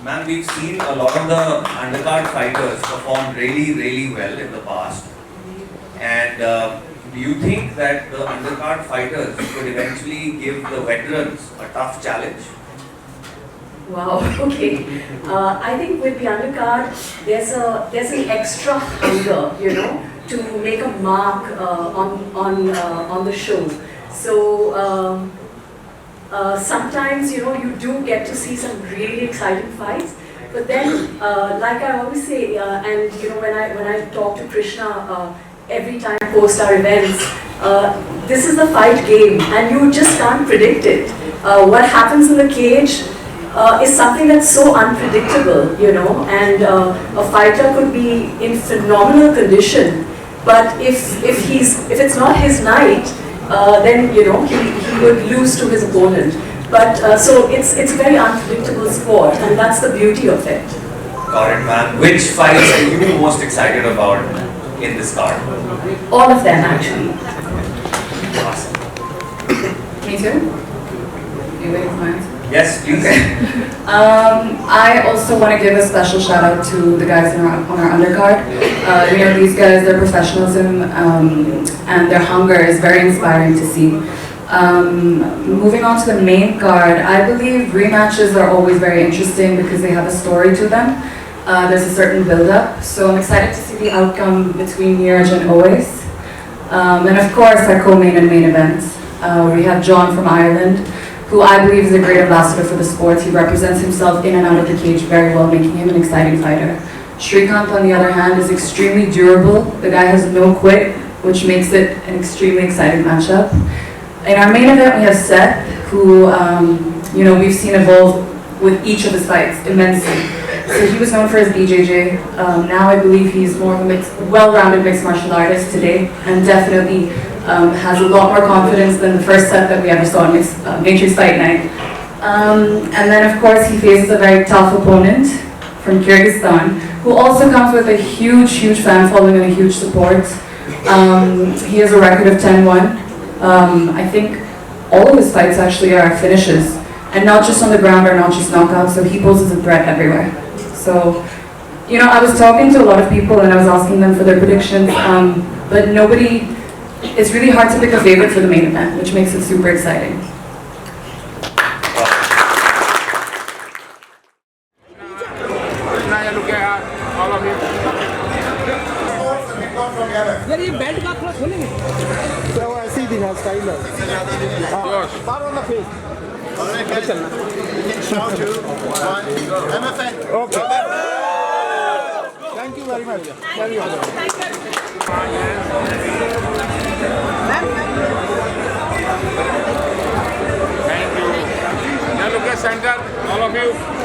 Ma'am, we've seen a lot of the undercard fighters perform really, really well in the past. And do you think that the undercard fighters could eventually give the veterans a tough challenge? Wow, okay. I think with the undercard, there's an extra hunger, you know, to make a mark on the show. So sometimes, you know, you do get to see some really exciting fights. But then, like I always say, and you know, when I talk to Krishna every time post our events, this is the fight game, and you just can't predict it. What happens in the cage is something that's so unpredictable, you know, and a fighter could be in phenomenal condition, but if it's not his night, then you know he would lose to his opponent. But so it's a very unpredictable sport, and that's the beauty of it. Got it, ma'am. Which fights are you most excited about in this card? All of them, actually. Awesome. Me too? You waiting for my answer? Yes, please. I also want to give a special shout out to the guys on our undercard. You know, these guys, their professionalism and their hunger is very inspiring to see. Moving on to the main card, I believe rematches are always very interesting because they have a story to them. There's a certain build-up, so I'm excited to see the outcome between Neeraj and Oais. And of course, our co-main and main events. We have John from Ireland, who I believe is a great ambassador for the sport. He represents himself in and out of the cage very well, making him an exciting fighter. Srikanth, on the other hand, is extremely durable. The guy has no quit, which makes it an extremely exciting matchup. In our main event, we have Seth, who you know, we've seen evolve with each of his fights immensely. So he was known for his BJJ. Now I believe he's more of a well-rounded mixed martial artist today, and definitely has a lot more confidence than the first set that we ever saw in Nature's Fight Night. And then of course he faces a very tough opponent from Kyrgyzstan, who also comes with a huge fan following and a huge support. He has a record of 10-1. I think all of his fights actually are finishes, and not just on the ground or not just knockouts, so he poses a threat everywhere. So, you know, I was talking to a lot of people and I was asking them for their predictions, but nobody, it's really hard to pick a favorite for the main event, which makes it super exciting. Okay. Thank you very much. Very well. Thank you. Now look at center, all of you.